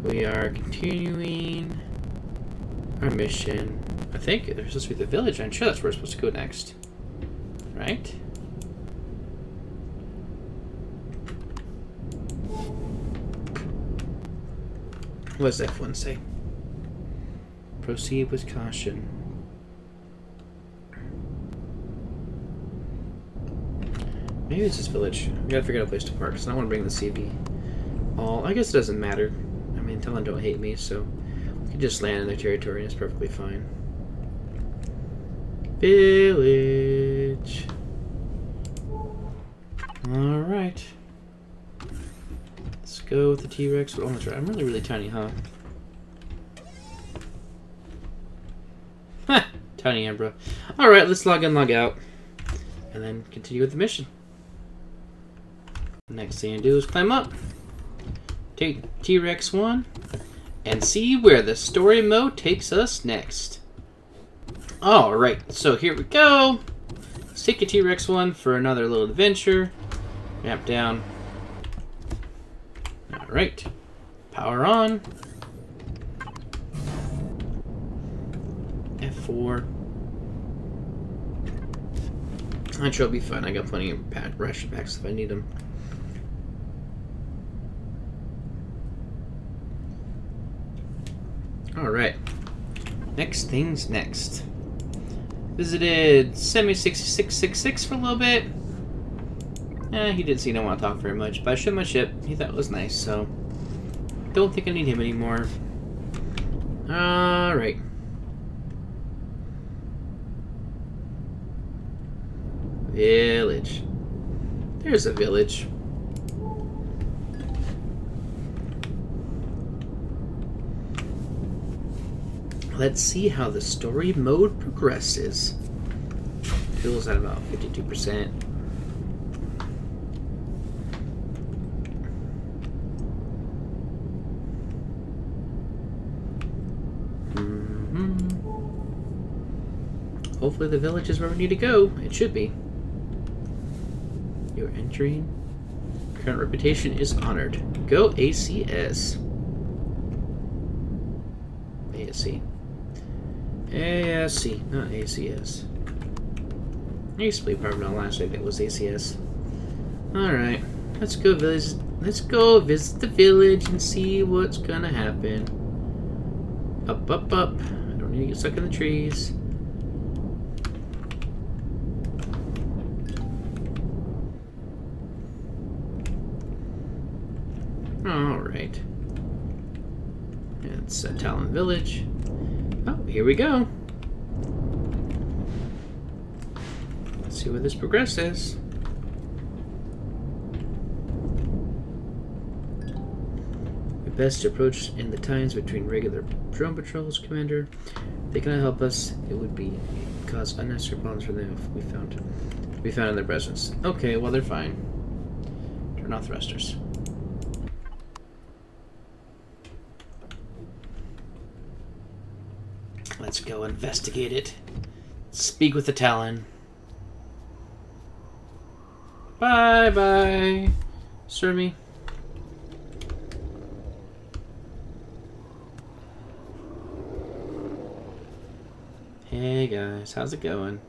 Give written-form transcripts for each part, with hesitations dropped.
We are continuing our mission. I think there's supposed to be the village. I'm sure that's where we're supposed to go next. Right? What does F1 say? Proceed with caution. Maybe it's this village. We gotta figure out a place to park, because I don't want to bring the CV. All I guess it doesn't matter. I mean, Talon don't hate me, so we can just land in their territory and it's perfectly fine. Village. Alright. Let's go with the T-Rex. Oh, that's right. I'm really, really tiny, huh? Huh! Tiny Umbra. Alright, let's log in, log out. And then continue with the mission. Next thing to do is climb up. Take T-Rex 1. And see where the story mode takes us next. Alright, so here we go. Let's take a T-Rex 1 for another little adventure. Ramp down. Alright. Power on. F4. I'm sure it'll be fun. I got plenty of ration packs if I need them. Alright. Next things next. Visited Semi-6666 for a little bit. He didn't seem to want to talk very much, but I showed my ship. He thought it was nice, so don't think I need him anymore. Alright. Village. There's a village. Let's see how the story mode progresses. Fuel's at about 52%. Hopefully the village is where we need to go. It should be. You're entering. Current reputation is honored. Go ACS. ASC. ASC, not ACS. I used to play part of it last week. It was ACS. Alright. Let's go visit. Let's go visit the village and see what's gonna happen. Up, up, up. I don't need to get stuck in the trees. Alright. It's a Talon Village. Oh, here we go. Let's see where this progresses. We best approach in the times between regular drone patrols, Commander. If they cannot help us, it would be cause unnecessary problems for them if we found in their presence. Okay, well they're fine. Turn off thrusters. Let's go investigate it. Speak with the Talon. Bye-bye, Sir me. Hey guys, how's it going?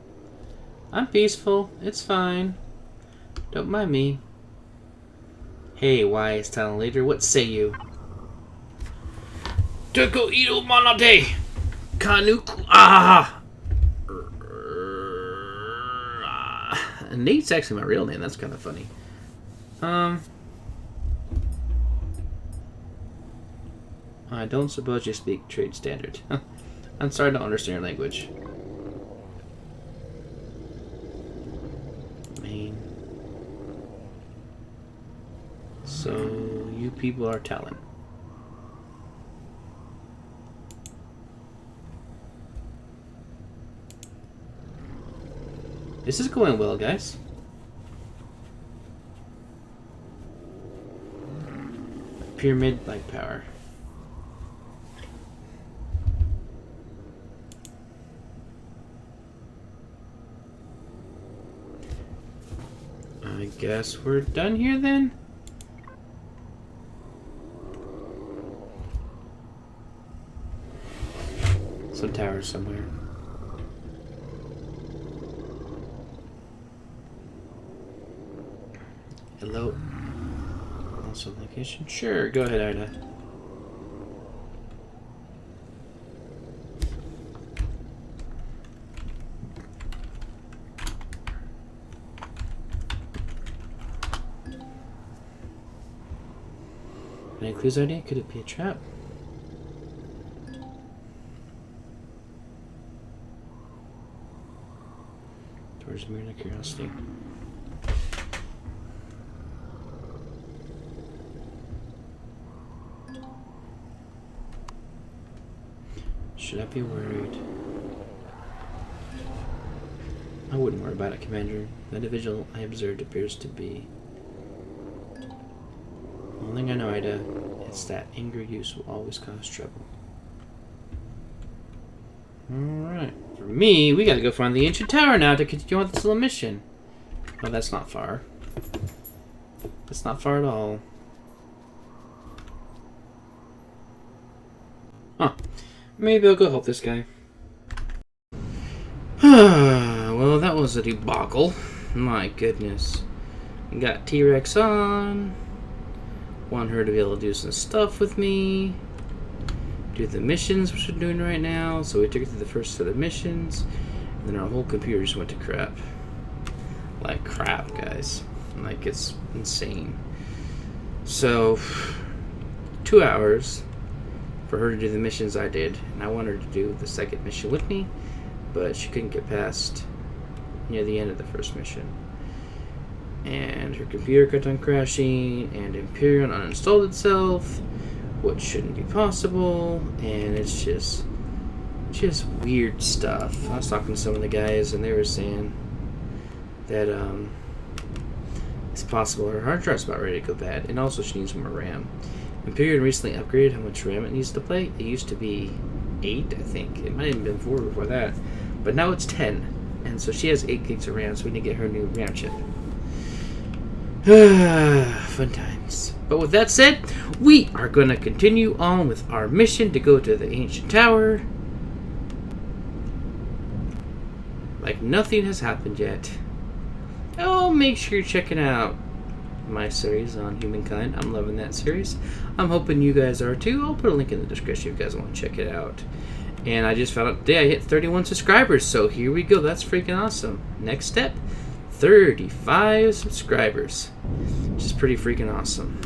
I'm peaceful. It's fine. Don't mind me. Hey, wise Talon leader, what say you? Toko Ido Manade! Kanuku. Nate's actually my real name. That's kind of funny. I don't suppose you speak trade standard. I'm sorry I don't understand your language. Main. So you people are Talon. This is going well, guys. Pyramid-like power. I guess we're done here then? Some towers somewhere. Hello. Also location. Sure, go ahead, Ida. Any clues, Ida? Could it be a trap? Towards mere curiosity. Should I be worried? I wouldn't worry about it, Commander. The individual I observed appears to be... One thing I know, Ida, it's that angry use will always cause trouble. Alright. For me, we gotta go find the ancient tower now to continue on this little mission. Oh, that's not far. That's not far at all. Huh. Maybe I'll go help this guy. Well, that was a debacle. My goodness. Got T-Rex on. Want her to be able to do some stuff with me. Do the missions, which we're doing right now. So we took it through the first set of missions. And then our whole computer just went to crap. Like crap, guys. Like, it's insane. So, 2 hours for her to do the missions I did. And I wanted her to do the second mission with me. But she couldn't get past near the end of the first mission. And her computer kept on crashing. And Empyrion uninstalled itself. Which shouldn't be possible. And it's just weird stuff. I was talking to some of the guys and they were saying that it's possible her hard drive's about ready to go bad, and also she needs more RAM. Empyrion recently upgraded how much RAM it needs to play. It used to be 8, I think. It might have even been 4 before that, but now it's 10, and so she has 8 gigs of RAM, so we need to get her new RAM chip. Fun times. But with that said, we are going to continue on with our mission to go to the ancient tower. Like nothing has happened yet. Oh, make sure you're checking out my series on humankind. I'm loving that series. I'm hoping you guys are too. I'll put a link in the description if you guys want to check it out. And I just found out today I hit 31 subscribers, so here we go. That's freaking awesome. Next step, 35 subscribers, which is pretty freaking awesome.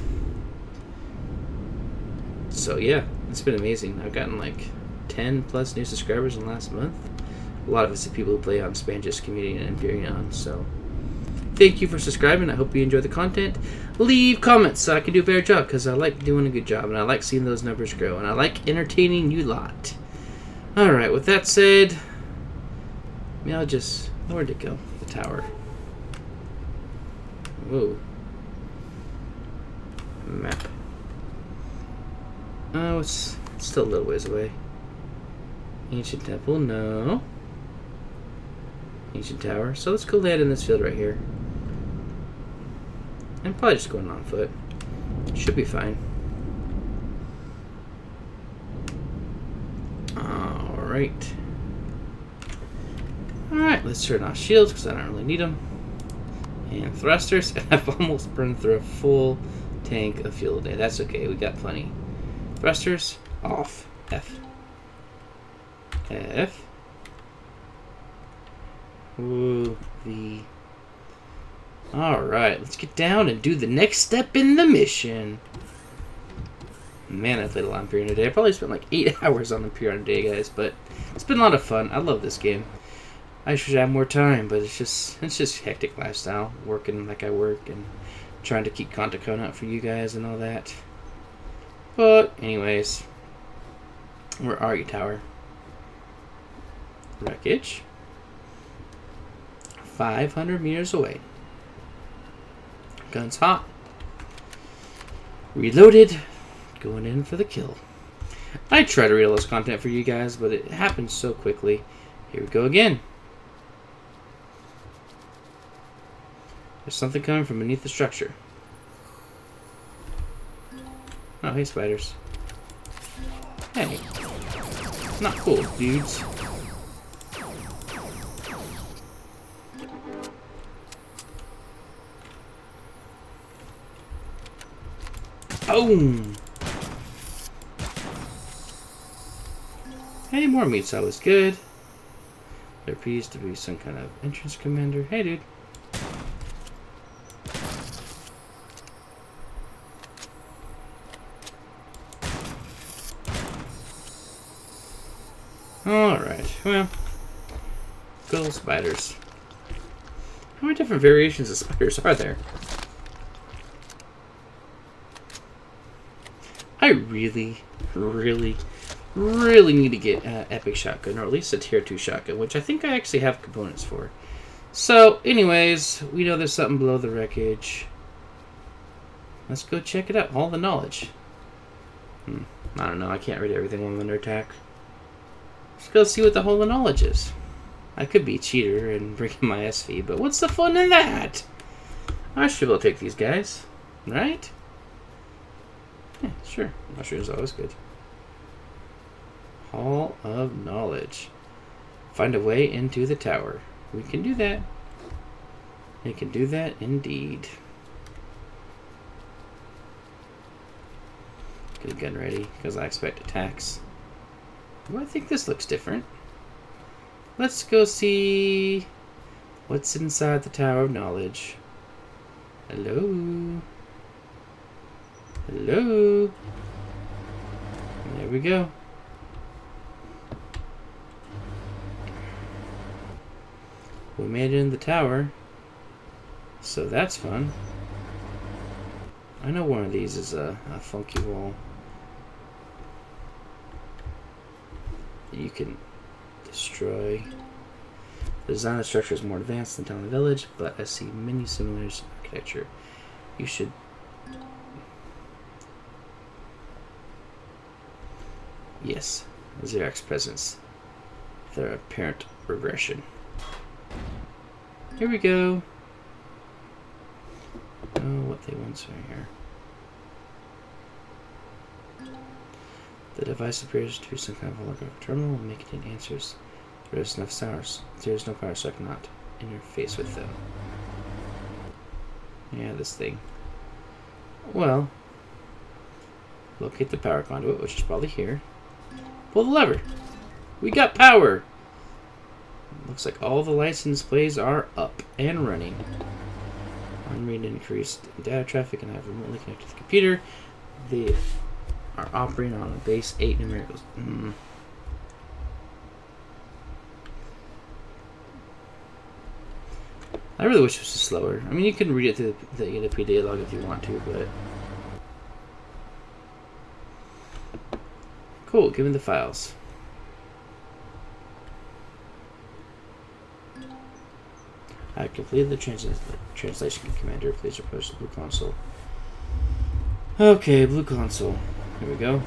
So yeah, it's been amazing. I've gotten like 10 plus new subscribers in the last month. A lot of it's the people who play on Spanjist community and Empyrion, so thank you for subscribing. I hope you enjoy the content. Leave comments so I can do a better job, because I like doing a good job, and I like seeing those numbers grow, and I like entertaining you lot. Alright, with that said, maybe I'll just... Where'd it go? The tower. Whoa. Map. Oh, it's still a little ways away. Ancient temple, no. Ancient tower. So let's go land in this field right here. I'm probably just going on foot. Should be fine. Alright. Alright, let's turn off shields because I don't really need them. And thrusters. And I've almost burned through a full tank of fuel today. That's okay, we got plenty. Thrusters, off. F. F. Ooh, V. Alright, let's get down and do the next step in the mission. Man, I played a lot of Empyrion today. I probably spent like 8 hours on Empyrion today, guys, but it's been a lot of fun. I love this game. I should have more time, but it's just hectic lifestyle. Working like I work and trying to keep content coming out for you guys and all that. But, anyways. Where are you, tower? Wreckage. 500 meters away. Guns hot. Reloaded. Going in for the kill. I try to read all this content for you guys, but it happens so quickly. Here we go again. There's something coming from beneath the structure. Oh, hey, spiders. Hey. Not cool, dudes. Boom! Hey, more meat's always good. There appears to be some kind of entrance commander. Hey, dude. Alright, well. Good old spiders. How many different variations of spiders are there? I really need to get Epic Shotgun, or at least a Tier 2 Shotgun, which I think I actually have components for. So, anyways, we know there's something below the wreckage. Let's go check it out. Hall of the Knowledge. I don't know, I can't read everything on under attack. Let's go see what the Hall of Knowledge is. I could be a cheater and bring in my SV, but what's the fun in that? I should be able to take these guys, right? Yeah, sure. Mushroom's always good. Hall of Knowledge. Find a way into the tower. We can do that. We can do that indeed. Get a gun ready, because I expect attacks. Well, I think this looks different. Let's go see what's inside the Tower of Knowledge. Hello? Hello? There we go. We made it in the tower, so that's fun. I know one of these is a funky wall that you can destroy. The design of the structure is more advanced than Town and Village, but I see many similarities in architecture. You should... Yes, Xerox presence. Their apparent regression. Here we go. Oh, what they once were here. The device appears to be some kind of holographic terminal and making it answers. There is enough sours. There is no power, so I cannot interface with them. Yeah, this thing. Well, locate the power conduit, which is probably here. Pull the lever. We got power. Looks like all the lights and displays are up and running. I'm reading increased data traffic and I have remotely connected to the computer. They are operating on a base 8 numericals. I really wish it was slower. I mean, you can read it through the PDA log if you want to, but... Cool, give me the files. I completed the translation commander. Please approach the blue console. Okay, blue console. Here we go.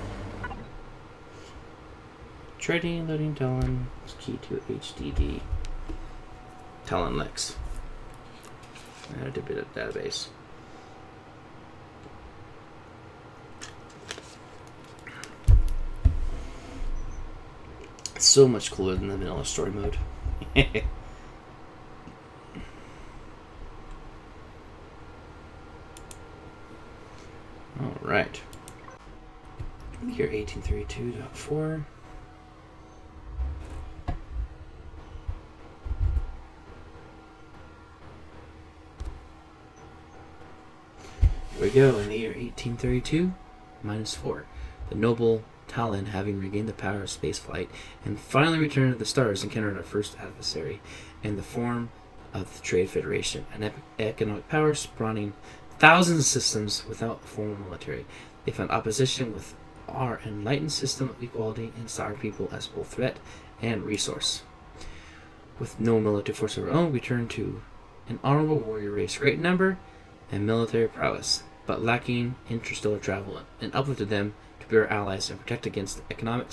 Trading, loading, Talon. Key to HDD. Talon Lex. Add a bit of database. It's so much cooler than the vanilla story mode. Alright. Here 1832.4. Here we go, in the year 1832, -4. The noble Talon, having regained the power of spaceflight and finally returned to the stars, encountered our first adversary in the form of the Trade Federation, an economic power spawning thousands of systems without a formal military. They found opposition with our enlightened system of equality and saw our people as both threat and resource. With no military force of our own, we turned to an honorable warrior race, great in number and military prowess, but lacking interstellar travel, and uplifted them to be our allies and protect against the economic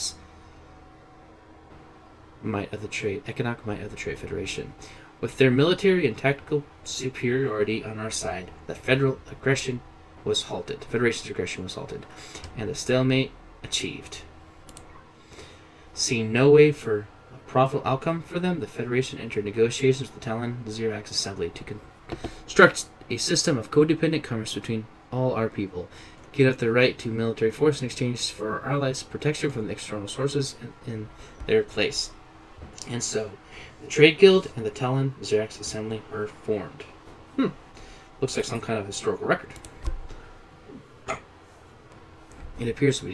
might of the Trade Federation. With their military and tactical superiority on our side, the Federation's aggression was halted, and the stalemate achieved. Seeing no way for a profitable outcome for them, the Federation entered negotiations with the Talon Xerax Assembly to construct a system of codependent commerce between all our people, get up their right to military force in exchange for our allies' protection from the external sources in their place. And so, the Trade Guild and the Talon Xerax Assembly were formed. Looks like some kind of historical record. It appears the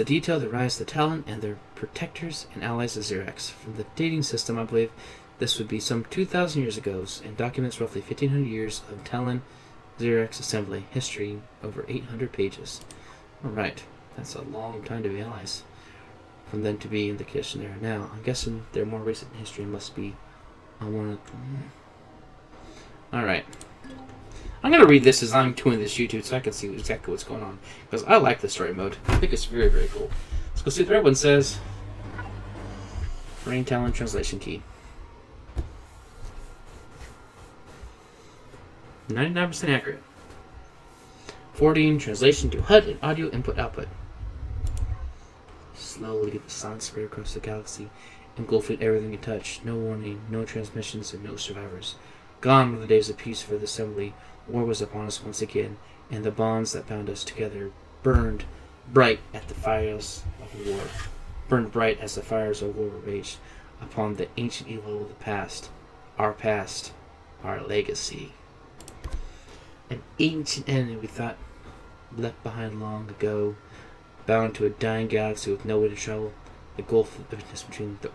detail the rise of the Talon and their protectors and allies of Xerax. From the dating system, I believe this would be some 2,000 years ago, and documents roughly 1,500 years of Talon Xerax Assembly history, over 800 pages. Alright, that's a long time to be allies. From them to be in the condition they are now. I'm guessing their more recent history must be on one of them. Alright. I'm going to read this as I'm doing this YouTube so I can see exactly what's going on. Because I like the story mode. I think it's very, very cool. Let's go see what the red one says. Rain Talon translation key. 99% accurate. Forwarding translation to HUD and audio input output. Slowly the sound spread across the galaxy, engulfing everything it touched. No warning, no transmissions, and no survivors. Gone were the days of peace for the Assembly. War was upon us once again, and the bonds that bound us together burned bright at the fires of war. Burned bright as the fires of war raged upon the ancient evil of the past, our legacy. An ancient enemy we thought left behind long ago, bound to a dying galaxy with no way to travel. The gulf of emptiness between the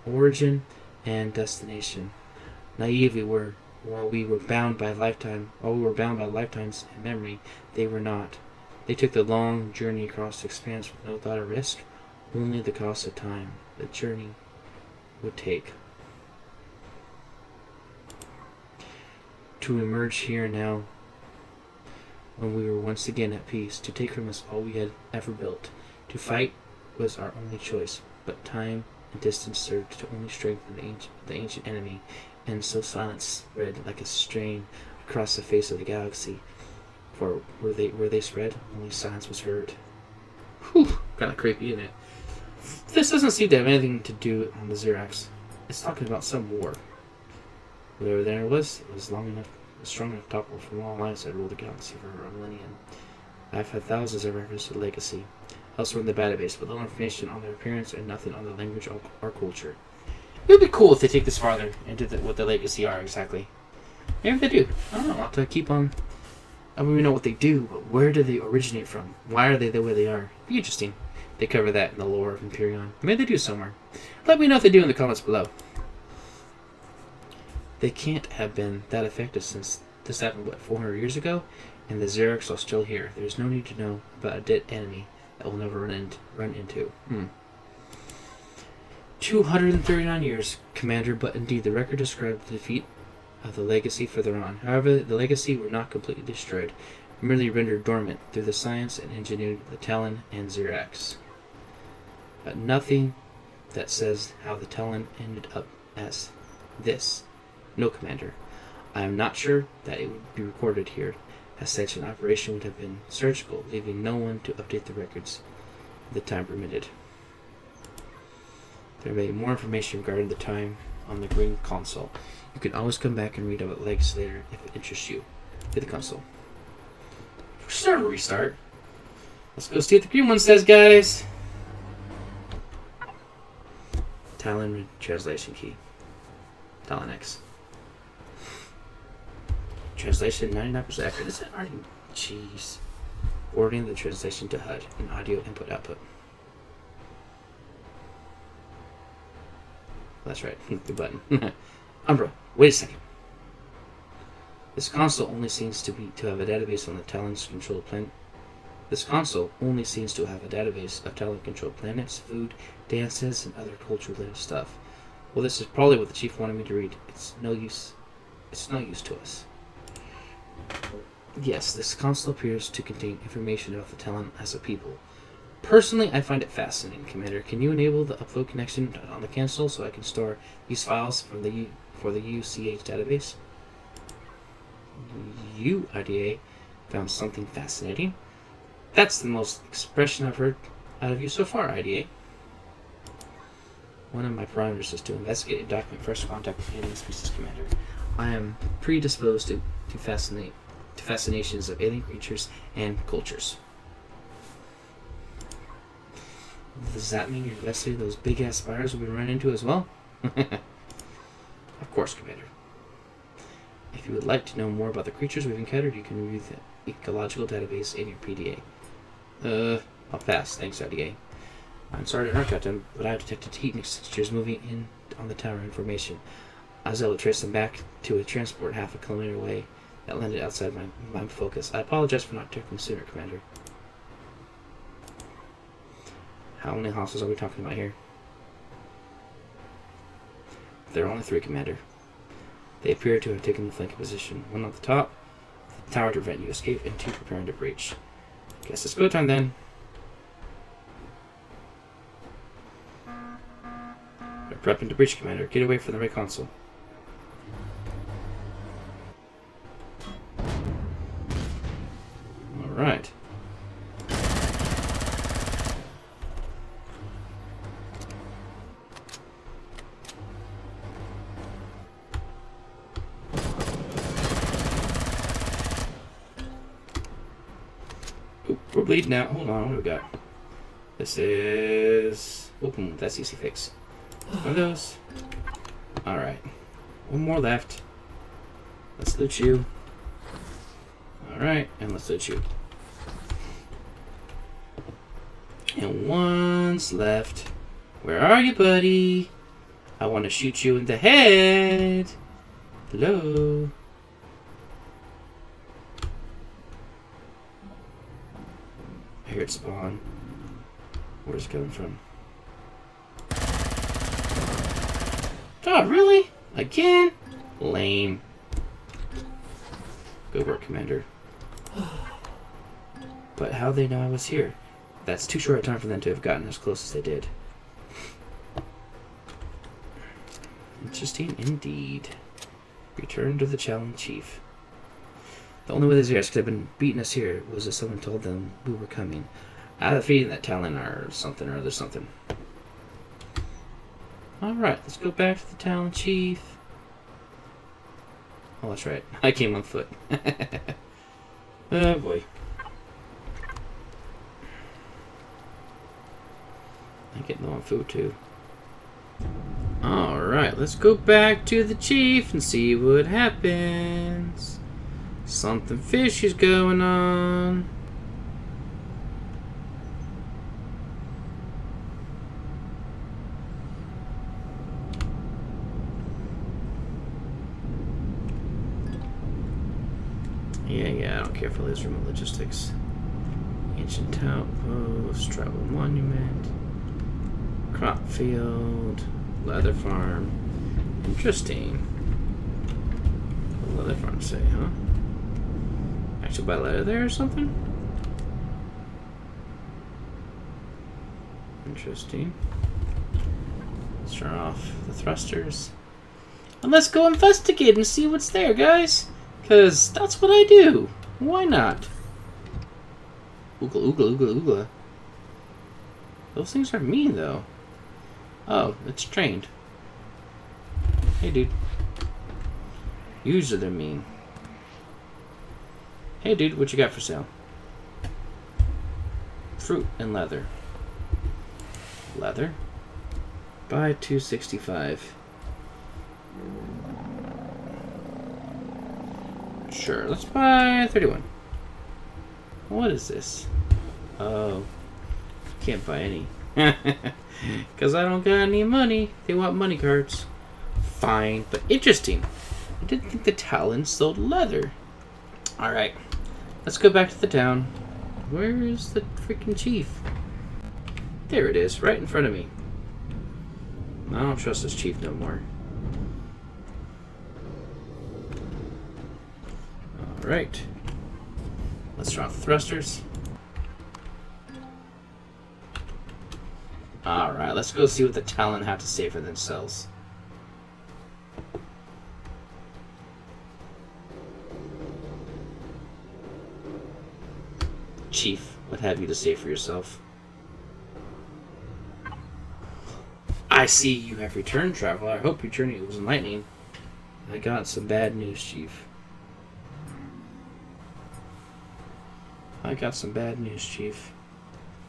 origin and destination. Naive we were, while we were bound by lifetimes and memory, they were not. They took the long journey across the expanse with no thought of risk, only the cost of time the journey would take. To emerge here now, when we were once again at peace, to take from us all we had ever built. To fight was our only choice, but time and distance served to only strengthen the ancient enemy, and so silence spread like a strain across the face of the galaxy. For where they spread, only silence was heard. Whew, kind of creepy, isn't it? This doesn't seem to have anything to do on the Xerax. It's talking about some war. Whatever there it was strong enough to topple from all lines that ruled the galaxy for a millennium. I've had thousands of references to the legacy elsewhere in the database, but little information on their appearance and nothing on their language or culture. It would be cool if they take this farther into what the legacy are exactly. Maybe they do. I don't know. I'll have to keep on. I mean, we know what they do, but where do they originate from? Why are they the way they are? It'd be interesting. They cover that in the lore of Empyrion. Maybe they do somewhere. Let me know if they do in the comments below. They can't have been that effective since this happened, 400 years ago? And the Xerax are still here. There's no need to know about a dead enemy that we'll never run into. 239 years, Commander, but indeed the record described the defeat of the Legacy further on. However, the Legacy were not completely destroyed, merely rendered dormant through the science and engineering of the Talon and Xerax. But nothing that says how the Talon ended up as this. No, Commander. I am not sure that it would be recorded here, as such an operation would have been surgical, leaving no one to update the records if the time permitted. There may be more information regarding the time on the green console. You can always come back and read about Legacy later if it interests you. Hit the console. Start or restart. Let's go see what the green one says, guys. Talon translation key. Talon X. Translation 99% accurate. Is that already? Jeez. Forwarding the translation to HUD and audio input output. That's right. The button. Umbra, wait a second. This console only seems to have a database on the Talon's controlled planet. This console only seems to have a database of Talon-controlled planets, food, dances, and other culture-related stuff. Well, this is probably what the chief wanted me to read. It's no use to us. Yes, this console appears to contain information about the Talon as a people. Personally, I find it fascinating, Commander. Can you enable the upload connection on the console so I can store these files for the UCH database? IDA found something fascinating. That's the most expression I've heard out of you so far, IDA. One of my parameters is to investigate and document first contact with alien species, Commander. I am predisposed to fascinations of alien creatures and cultures. Does that mean you're investigating those big-ass spiders we run into as well? Of course, Commander. If you would like to know more about the creatures we've encountered, you can review the ecological database in your PDA. I'll pass. Thanks, IDA. I'm sorry to interrupt, Captain, but I have detected heat signatures moving in on the tower information. I was able to trace them back to a transport half a kilometer away that landed outside my focus. I apologize for not detecting sooner, Commander. How many hostiles are we talking about here? There are only 3, Commander. They appear to have taken the flanking position. 1 on the top, the tower to prevent you escape, and 2 preparing to breach. Guess it's go time then. We're prepping to breach, Commander. Get away from the right console. Alright. We're bleeding out. Hold on, what do we got? This is... Open, that's easy fix. One of those. Alright. 1 more left. Let's loot you. Alright, and let's loot you. And 1's left. Where are you, buddy? I want to shoot you in the head. Hello? I hear it spawn. Where's it coming from? Oh, really? Again? Lame. Good work, Commander. But how'd they know I was here? That's too short a time for them to have gotten as close as they did. Interesting indeed. Return to the Challenge Chief. The only way these guys could have been beating us here was if someone told them we were coming. I have a feeling that Talon or something or other something. Alright, let's go back to the Talon Chief. Oh, that's right. I came on foot. Oh boy. I'm getting low on food too. Alright, let's go back to the Chief and see what happens. Something fishy's going on. Yeah, I don't care for these remote logistics. Ancient outpost, tribal monument, crop field, leather farm. Interesting. What does leather farm say, huh? Actually buy leather there or something? Interesting. Let's turn off the thrusters. And let's go investigate and see what's there, guys. Because that's what I do. Why not? Oogla, oogla, oogla, oogla. Those things are mean, though. Oh, it's trained. Hey, dude. Usually they're mean. Hey, dude, what you got for sale? Fruit and leather. Leather? Buy 265. Sure, let's buy 31. What is this? Oh, can't buy any. Because I don't got any money. They want money cards. Fine, but interesting. I didn't think the Talon sold leather. Alright, let's go back to the town. Where is the freaking chief? There it is, right in front of me. I don't trust this chief no more. Alright. Let's turn off the thrusters. Alright, let's go see what the Talon have to say for themselves. Chief would have you to say for yourself. I see you have returned, traveler. I hope your journey was enlightening. I got some bad news, Chief.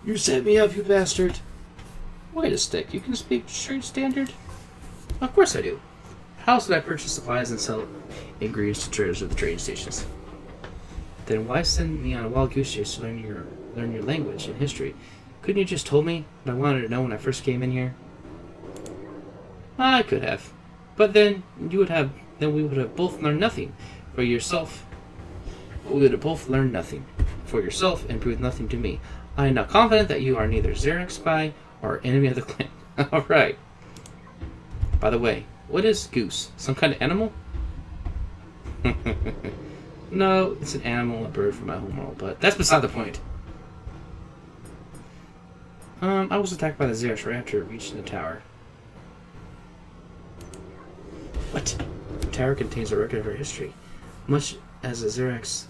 You set me up, you bastard. Wait a stick. You can speak straight standard? Of course I do. How else would I purchase supplies and sell ingredients to traders at the trading stations? Then why send me on a wild goose chase to learn your language and history? Couldn't you just told me what I wanted to know when I first came in here? I could have, but then we would have both learned nothing for yourself. We would have both learned nothing for yourself and proved nothing to me. I am now confident that you are neither Xerax spy or enemy of the clan. All right. By the way, what is goose? Some kind of animal? No, it's an animal, a bird from my homeworld, but that's beside the point. I was attacked by the Xerax right after reaching the tower. What? The tower contains a record of our history. Much as the Xerax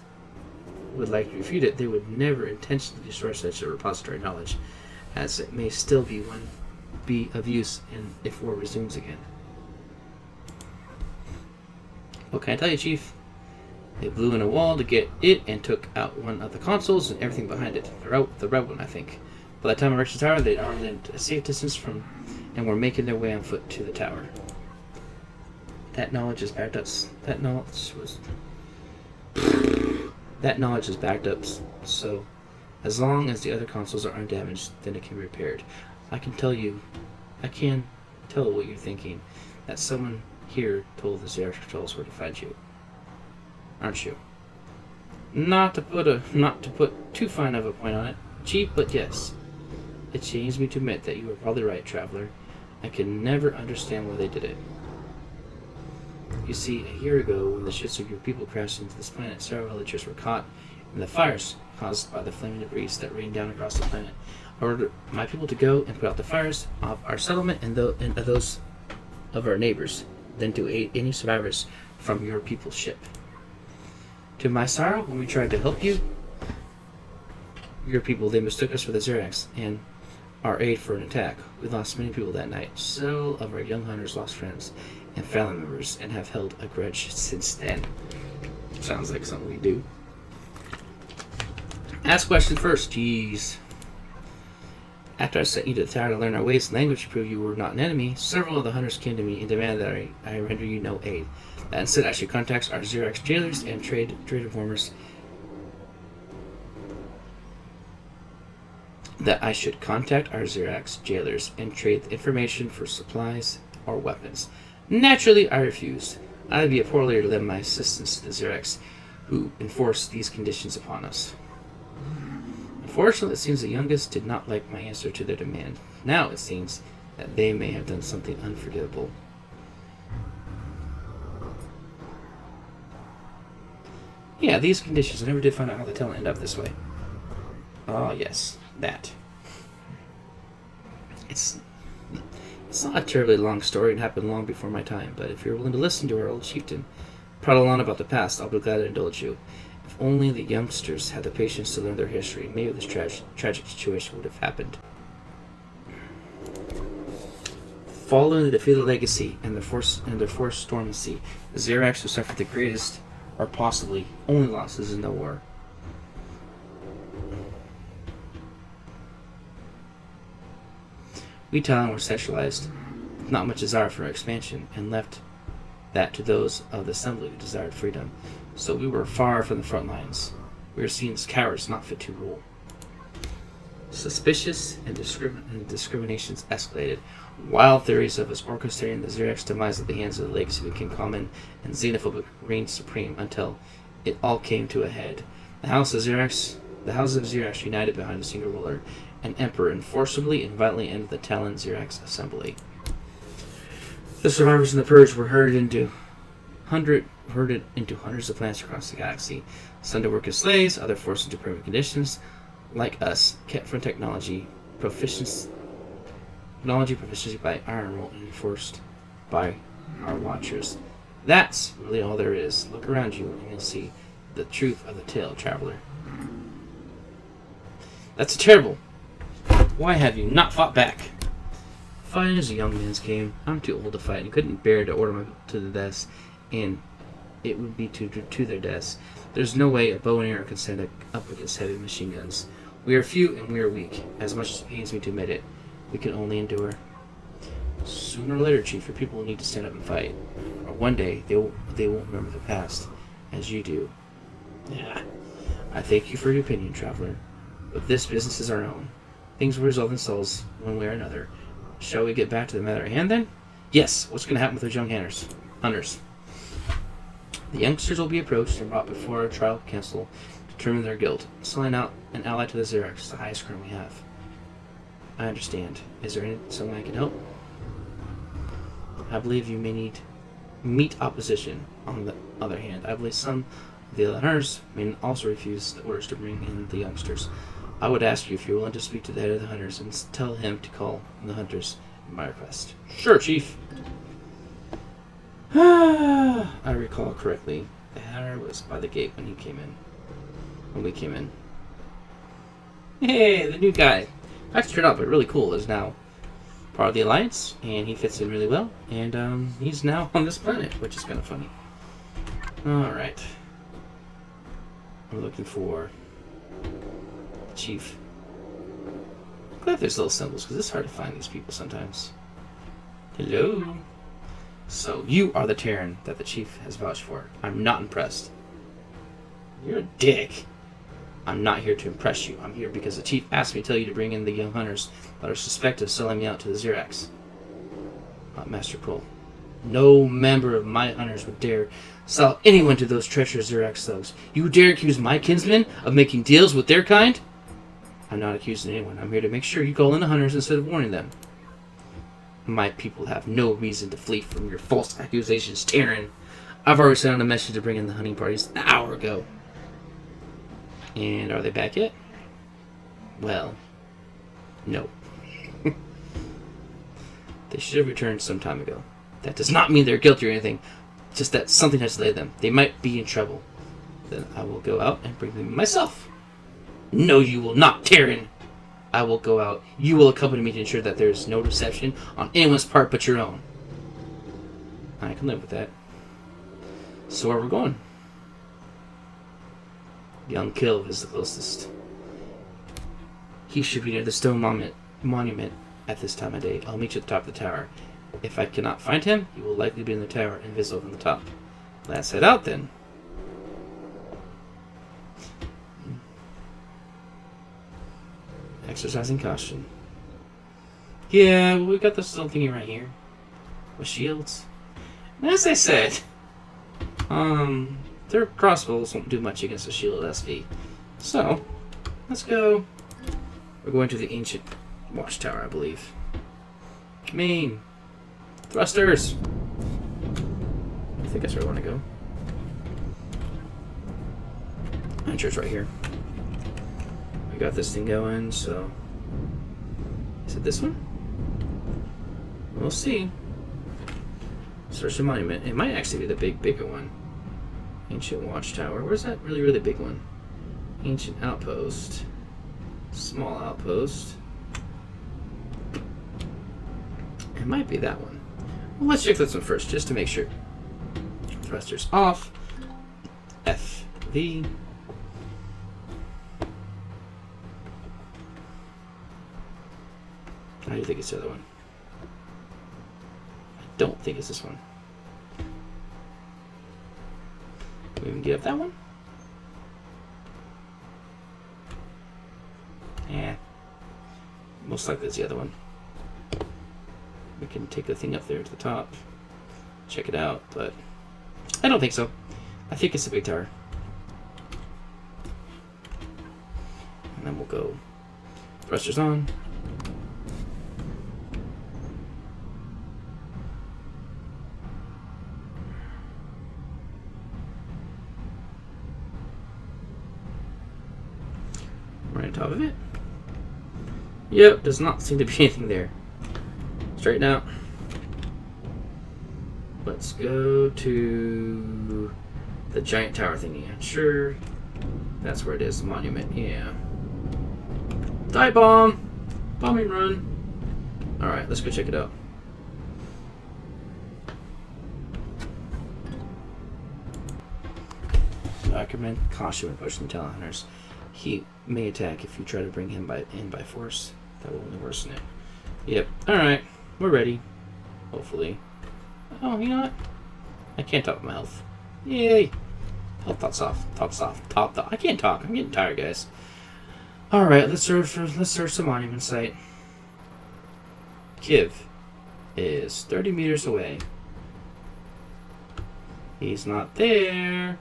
would like to refute it, they would never intentionally destroy such a repository of knowledge, as it may still be of use if war resumes again. What can I tell you, Chief? They blew in a wall to get it and took out one of the consoles and everything behind it. The red one, I think. By the time I reached the tower, they'd armed it a safe distance from and were making their way on foot to the tower. That knowledge is backed up. That knowledge is backed up. So, as long as the other consoles are undamaged, then it can be repaired. I can tell what you're thinking. That someone here told the Xerax patrols where to find you. Aren't you? Not to put too fine of a point on it, Chief, but yes. It shames me to admit that you were probably right, traveler. I can never understand why they did it. You see, a year ago, when the ships of your people crashed into this planet, several villagers were caught in the fires caused by the flaming debris that rained down across the planet. I ordered my people to go and put out the fires of our settlement and those of our neighbors, then to aid any survivors from your people's ship. To my sorrow, when we tried to help your people, they mistook us for the Xerax and our aid for an attack. We lost many people that night. Several of our young hunters lost friends and family members and have held a grudge since then. Sounds like something we do. Ask questions first, jeez. After I sent you to the tower to learn our ways and language to prove you were not an enemy, several of the hunters came to me and demanded that I render you no aid. That instead I should contact our Xerax jailers and trade informers. That I should contact our Xerax jailers and trade information for supplies or weapons. Naturally, I refused. I would be a poor leader to lend my assistance to the Xerax, who enforced these conditions upon us. Unfortunately, it seems the youngest did not like my answer to their demand. Now it seems that they may have done something unforgivable. Yeah, these conditions. I never did find out how the talent ended up this way. Oh, yes. That. It's not a terribly long story and happened long before my time, but if you're willing to listen to our old chieftain prattle on about the past, I'll be glad to indulge you. If only the youngsters had the patience to learn their history, maybe this tragic situation would have happened. Following the defeat of the Legacy and the forced storm sea, the Xerax who suffered the greatest, or possibly only losses in the war. We Talon were centralized, with not much desire for expansion, and left that to those of the assembly who desired freedom. So we were far from the front lines. We were seen as cowards not fit to rule. Suspicious and discriminations escalated. Wild theories of us orchestrating the Xerax demise at the hands of the Legacy became common, and xenophobic reigned supreme until it all came to a head. The houses of Xerax united behind a single ruler, an emperor, and forcibly and violently ended the Talon Xerax assembly. The survivors in the purge were herded into hundreds of planets across the galaxy. Some to work as slaves, others forced into primitive conditions, like us, kept from technology proficiency by iron rule and enforced by our watchers. That's really all there is. Look around you and you'll see the truth of the tale, traveler. That's terrible. Why have you not fought back? Fighting is a young man's game. I'm too old to fight and couldn't bear to order them to the deaths, and it would be to their deaths. There's no way a bow and arrow can stand up against heavy machine guns. We are few and we are weak. As much as it pains me to admit it, we can only endure. Sooner or later, Chief, your people will need to stand up and fight. Or one day, they won't remember the past, as you do. Yeah. I thank you for your opinion, traveler. But this business is our own. Things will resolve themselves one way or another. Shall we get back to the matter at hand, then? Yes. What's going to happen with those young hunters? The youngsters will be approached and brought before a trial council to determine their guilt. Selling out an ally to the Xerax, the highest crime we have. I understand. Is there something I can help? I believe you may meet opposition. On the other hand, I believe some of the other hunters may also refuse the orders to bring in the youngsters. I would ask you if you're willing to speak to the head of the hunters and tell him to call the hunters at my request. Sure, Chief. I recall correctly. The hunter was by the gate when we came in. Hey, the new guy. That's turned out but really cool. Is now part of the Alliance, and he fits in really well. And he's now on this planet, which is kind of funny. Alright. We're looking for Chief. I'm glad there's little symbols, because it's hard to find these people sometimes. Hello? So, you are the Terran that the Chief has vouched for. I'm not impressed. You're a dick. I'm not here to impress you. I'm here because the Chief asked me to tell you to bring in the young hunters that are suspected of selling me out to the Xerax. Master Cole. No member of my hunters would dare sell anyone to those treacherous Xerax thugs. You dare accuse my kinsmen of making deals with their kind? I'm not accusing anyone. I'm here to make sure you call in the hunters instead of warning them. My people have no reason to flee from your false accusations, Terran. I've already sent out a message to bring in the hunting parties an hour ago. And are they back yet? Well, no. They should have returned some time ago. That does not mean they're guilty or anything. Just that something has delayed them. They might be in trouble. Then I will go out and bring them myself. No, you will not, Terran. I will go out. You will accompany me to ensure that there is no deception on anyone's part but your own. I can live with that. So where are we going? Young Kilv is the closest. He should be near the stone monument at this time of day. I'll meet you at the top of the tower. If I cannot find him, he will likely be in the tower, invisible from the top. Let's head out then. Exercising caution. Yeah, well, we got this little thingy right here with shields. And as I said, their crossbows won't do much against a shield SV. So, let's go. We're going to the ancient watchtower, I believe. Main thrusters. I think that's where I want to go. I'm sure it's right here. We got this thing going, so is it this one? We'll see. Search the monument. It might actually be the bigger one. Ancient watchtower. Where's that really big one? Ancient outpost. Small outpost. It might be that one. Well, let's check this one first, just to make sure. Thrusters off. FV. I do think it's the other one. I don't think it's this one. Can we even get up that one? Yeah. Most likely it's the other one. We can take the thing up there to the top. Check it out, but I don't think so. I think it's a big tower. And then we'll go thrusters on. Right on top of it. Yep, does not seem to be anything there. Straighten out. Let's go to the giant tower thingy. I'm sure that's where it is, the monument. Yeah. Die bomb! Bombing run. Alright, let's go check it out. I recommend caution when pushing the talent hunters. He may attack if you try to bring him in by force. That will only worsen it. Yep. Alright. We're ready. Hopefully. Oh, you know what? I can't top my health. Yay! Health thoughts off. Thoughts off. Top thought. I can't talk. I'm getting tired, guys. Alright, let's search the monument site. Kiv is 30 meters away. He's not there.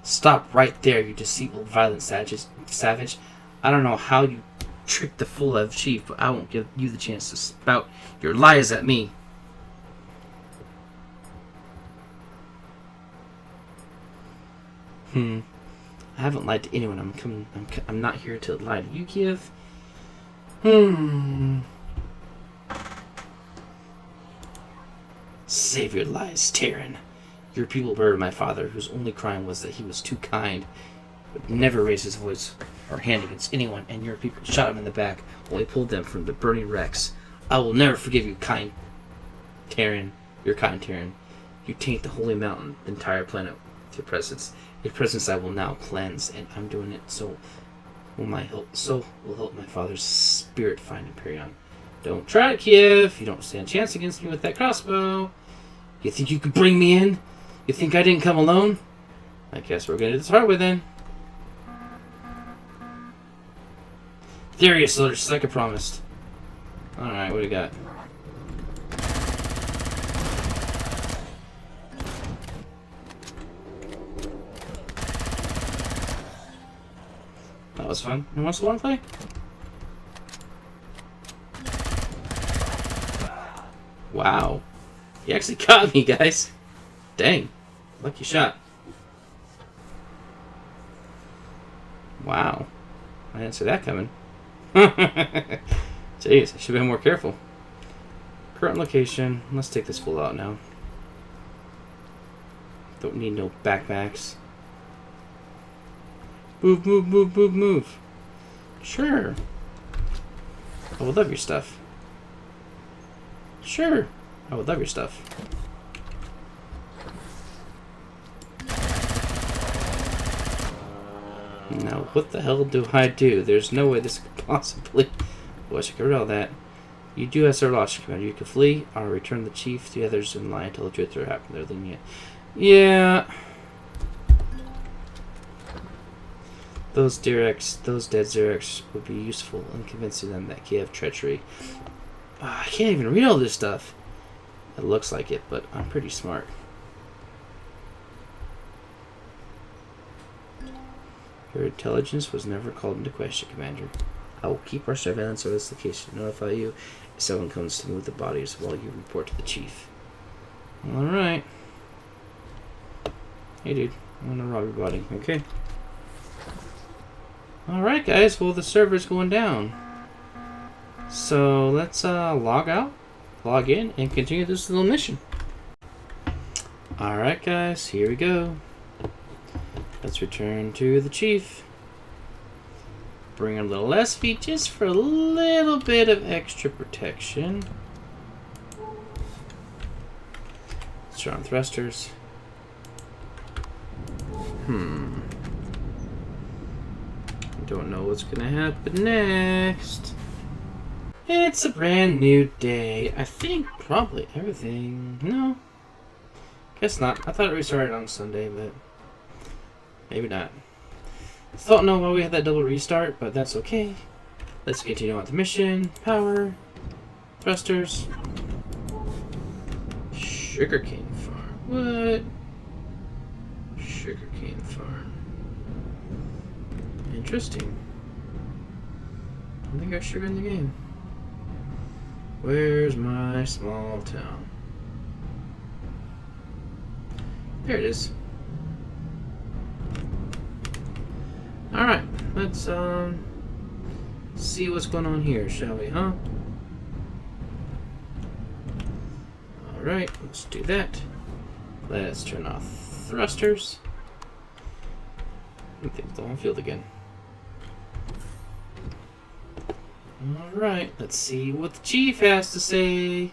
Stop right there, you deceitful, violent savage. I don't know how you tricked the full-level chief, but I won't give you the chance to spout your lies at me. I haven't lied to anyone. I'm not here to lie to you, Kiev. Save your lies, Terran. Your people murdered my father, whose only crime was that he was too kind, but never raised his voice or hand against anyone, and your people shot him in the back while he pulled them from the burning wrecks. I will never forgive you, kind Terran. Your kind Terran. You taint the holy mountain, the entire planet, with your presence. Your presence I will now cleanse, and I'm doing it so will help my father's spirit find Empyrion. Don't try it, Kiev. You don't stand a chance against me with that crossbow. You think you could bring me in? You think I didn't come alone? I guess we're gonna do this hard way then. There you go, just like I promised. Alright, what do we got? That was fun. Who wants to want to play? Wow. He actually caught me, guys. Dang. Lucky shot. Wow. I didn't see that coming. Jeez, I should have been more careful. Current location. Let's take this fool out now. Don't need no backpacks. Move, move, move, move, move. Sure. I would love your stuff. Sure. I would love your stuff. Now, what the hell do I do? There's no way this could possibly... Well, I should get rid of all that. You do have several options, Commander. You can flee, or return the chief to the others in line until the truth will happen. They're lenient. Yeah. Those dead Xerx would be useful in convincing them that Kiev treachery. I can't even read all this stuff. It looks like it, but I'm pretty smart. Your intelligence was never called into question, Commander. I will keep our surveillance of this location and notify you if someone comes to move the bodies while you report to the chief. Alright. Hey, dude. I'm gonna rob your body. Okay. Alright, guys. Well, the server's going down. So, let's log out, log in, and continue this little mission. Alright, guys. Here we go. Let's return to the chief. Bring a little less feet just for a little bit of extra protection. Strong thrusters. Don't know what's gonna happen next. It's a brand new day. I think probably everything. No. Guess not. I thought it restarted on Sunday, but maybe not. Don't know why we had that double restart, but that's okay. Let's continue on with the mission. Power. Thrusters. Sugarcane farm. What? Sugarcane farm. Interesting. I don't think I sugar in the game. Where's my small town? There it is. Alright, let's see what's going on here, shall we, huh? Alright, let's do that. Let's turn off thrusters. Things on field again. Alright, let's see what the chief has to say.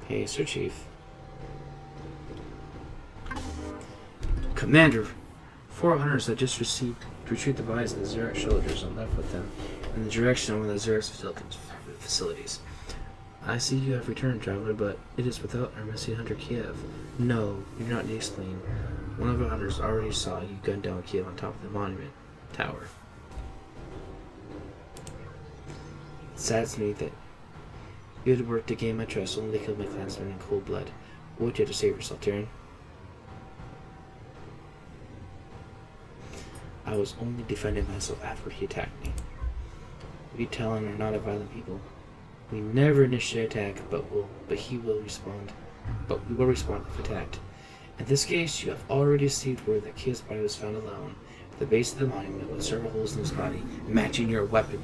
Hey, Sir Chief. Commander, 4 hunters have just received to retrieve the bodies of the Xerax soldiers and left with them in the direction of one of the Xerax facilities. I see you have returned, traveler, but it is without our missing hunter Kiev. No, you do not need to explain. One of our hunters already saw you gun down Kiev on top of the monument tower. It saddens me that you had worked to gain my trust, only to kill my clansmen in cold blood. What would you have to save yourself, Tyrion? I was only defending myself after he attacked me. We Talon are not a violent people. We never initiate attack, but he will respond. But we will respond if attacked. In this case, you have already received word that Kiev's body was found alone at the base of the monument with several holes in his body, matching your weapon.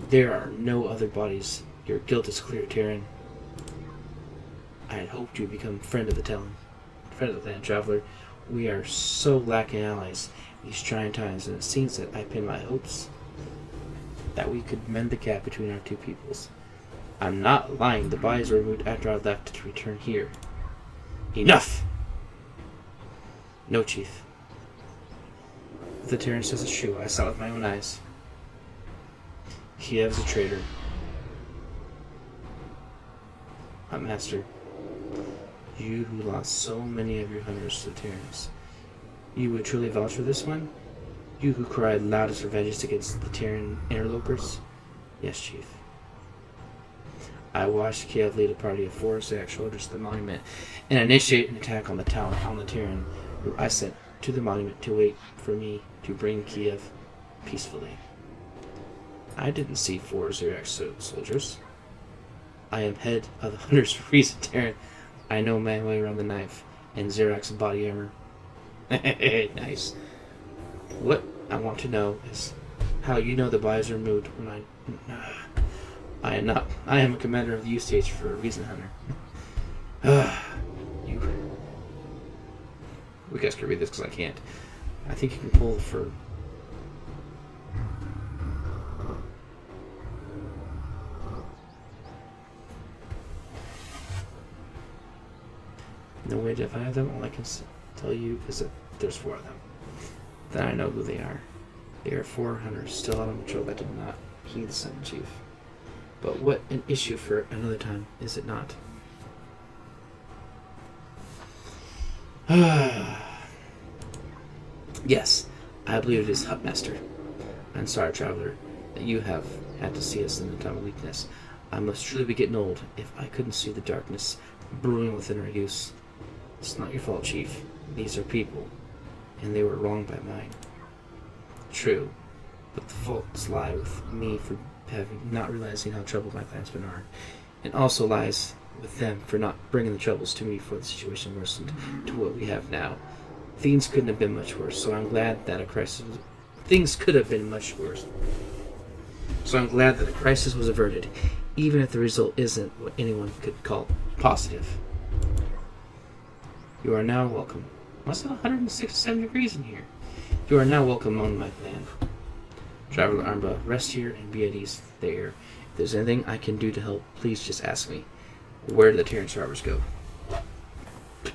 There are no other bodies. Your guilt is clear, Tyrion. I had hoped you would become friend of the Talon, friend of the land traveler. We are so lacking allies in these trying times, and it seems that I pin my hopes that we could mend the gap between our two peoples. I'm not lying. The bodies were removed after I left to return here. Enough! No, Chief. If the Tyrion says it's true, I saw it with my own eyes. Kiev's a traitor. But Master, you who lost so many of your hunters to the Tyrants, you would truly vouch for this one? You who cried loudest for vengeance against the Tyrian interlopers? Yes, Chief. I watched Kiev lead a party of 4 Xerax soldiers to the monument and initiate an attack on the Tyrian, who I sent to the monument to wait for me to bring Kiev peacefully. I didn't see 4 Xerax soldiers. I am head of the hunters for reason, Tyrion. I know my way around the knife and Xerax body armor. Nice. What I want to know is how you know the bodies are moved when I am not. I am a commander of the U stage for a reason, Hunter. We guys can read this because I can't. I think you can pull for. No way to identify them. All I can tell you is that there's 4 of them. Then I know who they are. They are 4 hunters still out on patrol that did not heed the Sun Chief. But what an issue for another time, is it not? Yes, I believe it is Hutmaster. I'm sorry, traveler, that you have had to see us in a time of weakness. I must truly be getting old if I couldn't see the darkness brewing within our use. It's not your fault, Chief. These are people, and they were wronged by mine. True, but the faults lie with me for not realizing how troubled my clansmen are, and also lies with them for not bringing the troubles to me before the situation worsened to what we have now. Things couldn't have been much worse, so I'm glad that a crisis was... Things could have been much worse. So I'm glad that the crisis was averted, even if the result isn't what anyone could call positive. You are now welcome. What's it 167 degrees in here? You are now welcome among my clan. Traveler Umbra, rest here and be at ease there. If there's anything I can do to help, please just ask me. Where do the Tyrian survivors go?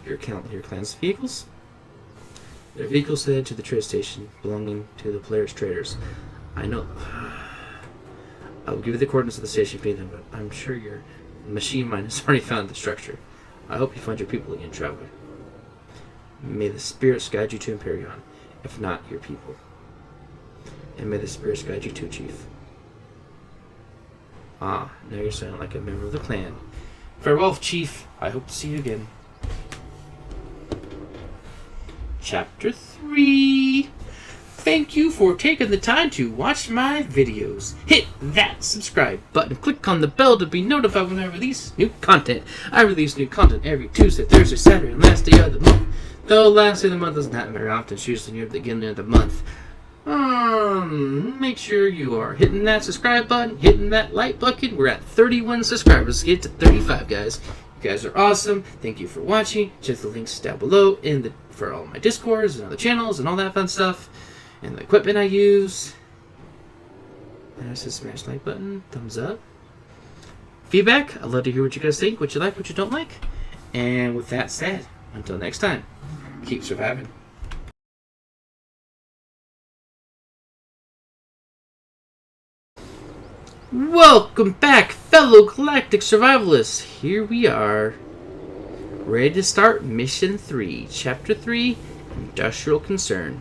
Your clan's vehicles? Their vehicles headed to the trade station belonging to the player's traders. I know. I will give you the coordinates of the station being them, but I'm sure your machine mind has already found the structure. I hope you find your people again, traveler. May the spirits guide you to Empyrion, if not your people. And may the spirits guide you too, Chief. Ah, now you're sounding like a member of the clan. Farewell, Chief. I hope to see you again. Chapter 3. Thank you for taking the time to watch my videos. Hit that subscribe button. Click on the bell to be notified when I release new content. I release new content every Tuesday, Thursday, Saturday, and last day of the month. Though last day of the month is not very often. It's usually near the beginning of the month. Make sure you are hitting that subscribe button, hitting that like button. We're at 31 subscribers. Let's get to 35, guys. You guys are awesome. Thank you for watching. Check the links down below for all my Discords and other channels and all that fun stuff. And the equipment I use. There's the smash like button. Thumbs up. Feedback. I'd love to hear what you guys think. What you like, what you don't like. And with that said, until next time, keep surviving. Welcome back, fellow Galactic Survivalists. Here we are, ready to start Mission 3, Chapter 3, Industrial Concern.